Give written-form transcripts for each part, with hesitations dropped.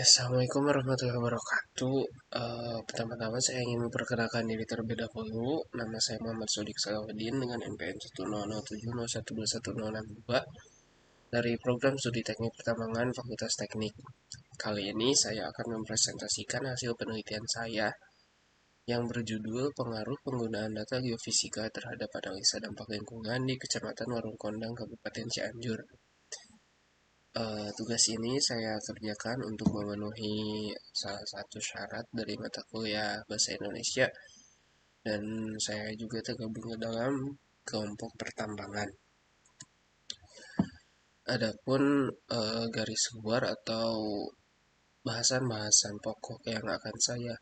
Ya, Assalamualaikum warahmatullahi wabarakatuh. Pertama-tama saya ingin memperkenalkan diri terlebih dahulu. Nama saya Muhammad Sodik Salahuddin dengan NPM 10070712162 dari Program Studi Teknik Pertambangan Fakultas Teknik. Kali ini saya akan mempresentasikan hasil penelitian saya yang berjudul Pengaruh Penggunaan Data Geofisika terhadap Analisa Dampak Lingkungan di Kecamatan Warung Kondang, Kabupaten Cianjur. Tugas ini saya kerjakan untuk memenuhi salah satu syarat dari mata kuliah Bahasa Indonesia dan saya juga tergabung ke dalam kelompok pertambangan. Adapun garis luar atau bahasan-bahasan pokok yang akan saya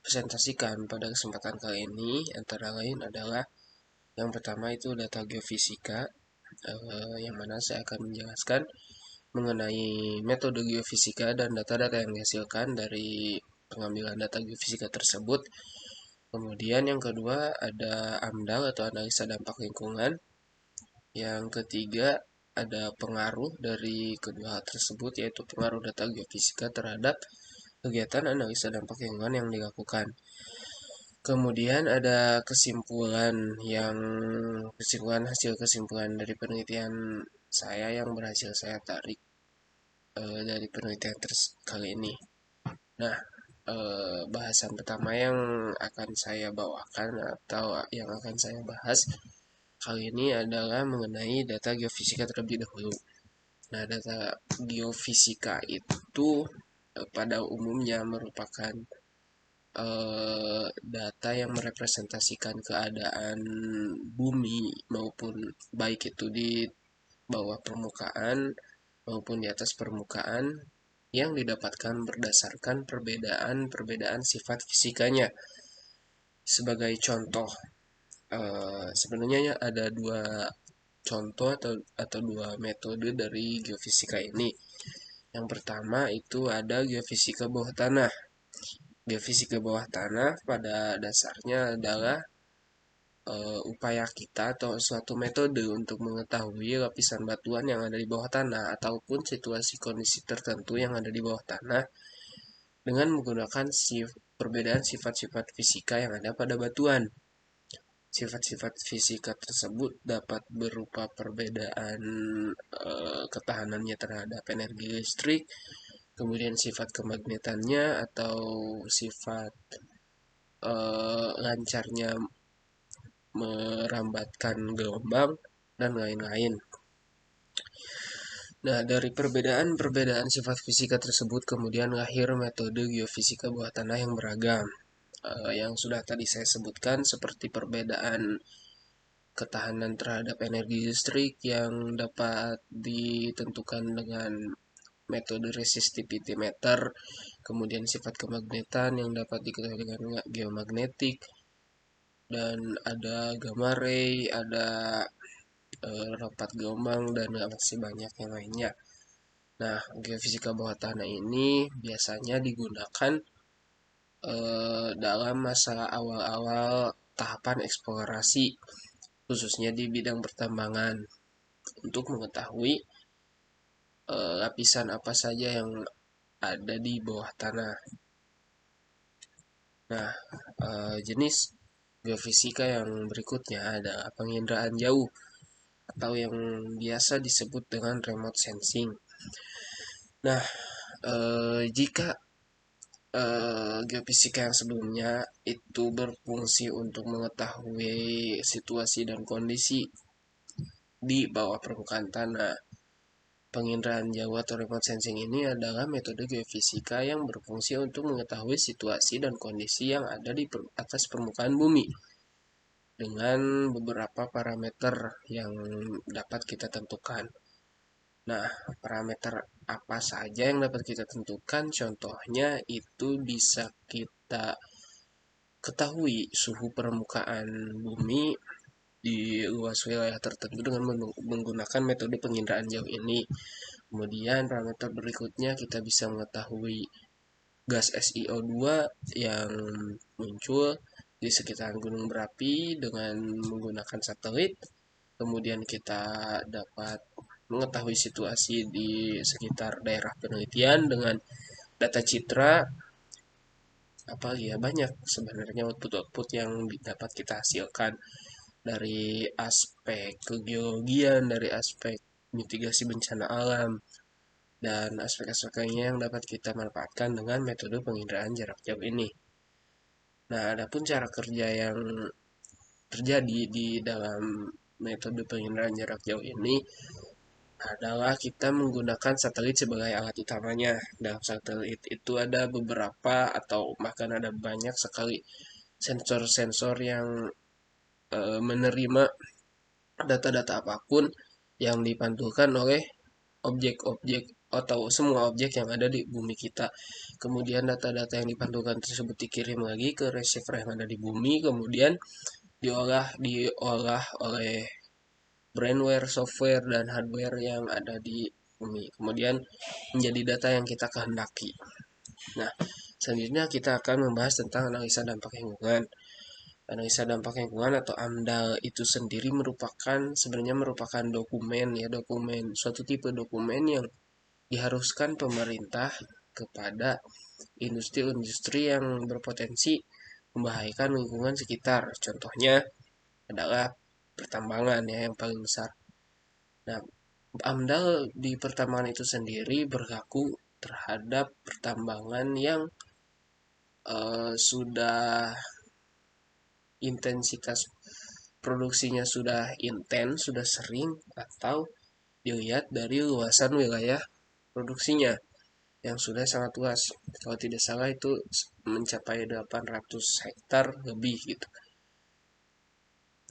presentasikan pada kesempatan kali ini antara lain adalah yang pertama itu data geofisika, yang mana saya akan menjelaskan mengenai metode geofisika dan data-data yang dihasilkan dari pengambilan data geofisika tersebut. Kemudian yang kedua ada AMDAL atau analisa dampak lingkungan. Yang ketiga ada pengaruh dari kedua hal tersebut, yaitu pengaruh data geofisika terhadap kegiatan analisa dampak lingkungan yang dilakukan. Kemudian ada hasil kesimpulan dari penelitian saya yang berhasil saya tarik dari penelitian kali ini. Nah, bahasan pertama yang akan saya bawakan atau yang akan saya bahas kali ini adalah mengenai data geofisika terlebih dahulu. Nah, data geofisika itu pada umumnya merupakan data yang merepresentasikan keadaan bumi maupun baik itu di bawah permukaan maupun di atas permukaan yang didapatkan berdasarkan perbedaan sifat fisikanya. Sebagai contoh, sebenarnya ada dua contoh atau dua metode dari geofisika ini. Yang pertama itu ada geofisika bawah tanah. Geofisika bawah tanah pada dasarnya adalah upaya kita atau suatu metode untuk mengetahui lapisan batuan yang ada di bawah tanah ataupun situasi kondisi tertentu yang ada di bawah tanah dengan menggunakan perbedaan sifat-sifat fisika yang ada pada batuan. Sifat-sifat fisika tersebut dapat berupa perbedaan ketahanannya terhadap energi listrik, kemudian sifat kemagnetannya atau sifat lancarnya merambatkan gelombang dan lain-lain. Nah, dari perbedaan sifat fisika tersebut kemudian lahir metode geofisika bawah tanah yang beragam. Yang sudah tadi saya sebutkan seperti perbedaan ketahanan terhadap energi listrik yang dapat ditentukan dengan metode resistivity meter, kemudian sifat kemagnetan yang dapat diketahui dengan geomagnetik, dan ada gamma ray, ada rapat gelombang, dan masih banyak yang lainnya. Nah, geofisika bawah tanah ini biasanya digunakan dalam masa awal-awal tahapan eksplorasi, khususnya di bidang pertambangan, untuk mengetahui lapisan apa saja yang ada di bawah tanah. Nah, jenis geofisika yang berikutnya adalah penginderaan jauh atau yang biasa disebut dengan remote sensing. Nah, jika geofisika yang sebelumnya itu berfungsi untuk mengetahui situasi dan kondisi di bawah permukaan tanah, penginderaan jauh atau remote sensing ini adalah metode geofisika yang berfungsi untuk mengetahui situasi dan kondisi yang ada di atas permukaan bumi dengan beberapa parameter yang dapat kita tentukan. Nah, parameter apa saja yang dapat kita tentukan? Contohnya itu bisa kita ketahui suhu permukaan bumi di luas wilayah tertentu dengan menggunakan metode penginderaan jauh ini. Kemudian parameter berikutnya kita bisa mengetahui gas SiO2 yang muncul di sekitar gunung berapi dengan menggunakan satelit. Kemudian kita dapat mengetahui situasi di sekitar daerah penelitian dengan data citra, apa ya, banyak sebenarnya output-output yang dapat kita hasilkan dari aspek kegeologian, dari aspek mitigasi bencana alam, dan aspek-aspek lainnya yang dapat kita manfaatkan dengan metode penginderaan jarak jauh ini. Nah, adapun cara kerja yang terjadi di dalam metode penginderaan jarak jauh ini adalah kita menggunakan satelit sebagai alat utamanya. Dalam satelit itu ada beberapa atau bahkan ada banyak sekali sensor-sensor yang menerima data-data apapun yang dipantulkan oleh objek-objek atau semua objek yang ada di bumi kita. Kemudian data-data yang dipantulkan tersebut dikirim lagi ke receiver yang ada di bumi, kemudian diolah oleh brandware, software, dan hardware yang ada di bumi. Kemudian menjadi data yang kita kehendaki. Nah, selanjutnya kita akan membahas tentang analisa dampak lingkungan. Analisa dampak lingkungan atau AMDAL itu sendiri sebenarnya merupakan dokumen suatu tipe dokumen yang diharuskan pemerintah kepada industri-industri yang berpotensi membahayakan lingkungan sekitar. Contohnya adalah pertambangan ya yang paling besar. Nah, AMDAL di pertambangan itu sendiri berlaku terhadap pertambangan yang sudah intensitas produksinya sudah intens, sudah sering, atau dilihat dari luasan wilayah produksinya yang sudah sangat luas. Kalau tidak salah itu mencapai 800 hektar lebih gitu.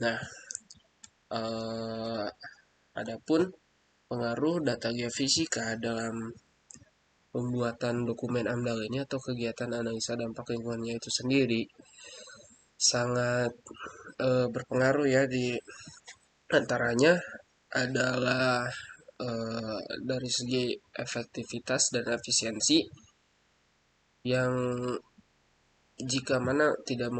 Nah, adapun pengaruh data geofisika dalam pembuatan dokumen AMDAL ini atau kegiatan analisa dampak lingkungannya itu sendiri sangat berpengaruh ya, di antaranya adalah dari segi efektivitas dan efisiensi yang jika mana tidak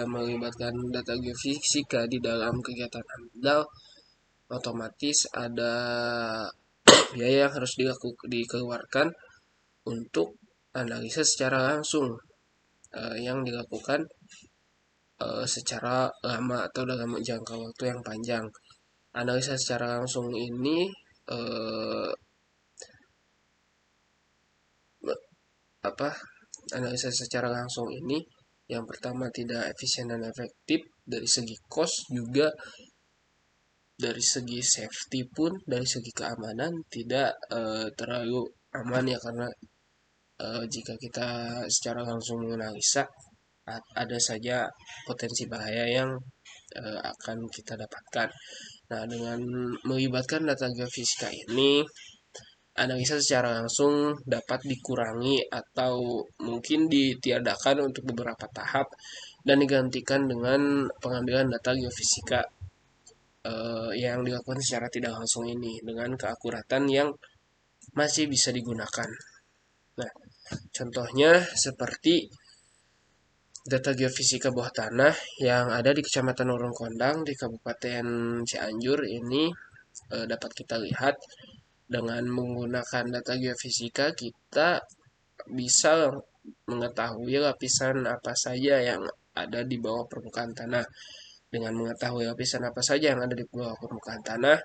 melibatkan data geofisika di dalam kegiatan AMDAL, otomatis ada biaya yang harus dikeluarkan untuk analisa secara langsung yang dilakukan secara lama atau dalam jangka waktu yang panjang. Analisa secara langsung ini apa analisa secara langsung ini yang pertama tidak efisien dan efektif dari segi cost, juga dari segi safety pun, dari segi keamanan tidak terlalu aman ya, karena jika kita secara langsung menganalisa ada saja potensi bahaya yang akan kita dapatkan. Nah, dengan melibatkan data geofisika ini, analisa secara langsung dapat dikurangi atau mungkin ditiadakan untuk beberapa tahap dan digantikan dengan pengambilan data geofisika yang dilakukan secara tidak langsung ini dengan keakuratan yang masih bisa digunakan. Nah, contohnya seperti data geofisika bawah tanah yang ada di Kecamatan Lorong Kondang di Kabupaten Cianjur ini dapat kita lihat dengan menggunakan data geofisika kita bisa mengetahui lapisan apa saja yang ada di bawah permukaan tanah. Dengan mengetahui lapisan apa saja yang ada di bawah permukaan tanah,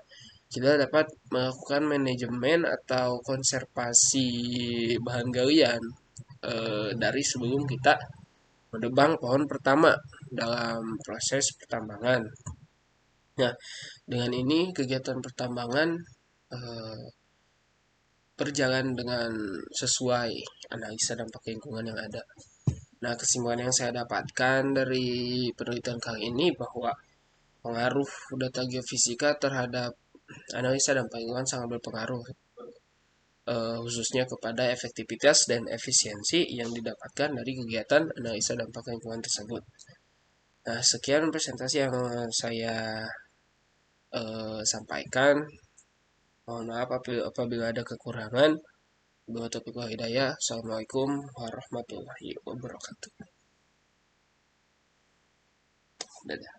kita dapat melakukan manajemen atau konservasi bahan galian dari sebelum kita menebang pohon pertama dalam proses pertambangan. Nah, dengan ini kegiatan pertambangan berjalan dengan sesuai analisa dampak lingkungan yang ada. Nah, kesimpulan yang saya dapatkan dari penelitian kali ini bahwa pengaruh data geofisika terhadap analisa dampak lingkungan sangat berpengaruh, khususnya kepada efektivitas dan efisiensi yang didapatkan dari kegiatan analisa dampak lingkungan tersebut. Nah, sekian presentasi yang saya sampaikan. Mohon maaf apabila ada kekurangan. Bila taufiq wal hidayah. Assalamualaikum warahmatullahi wabarakatuh. Dadah.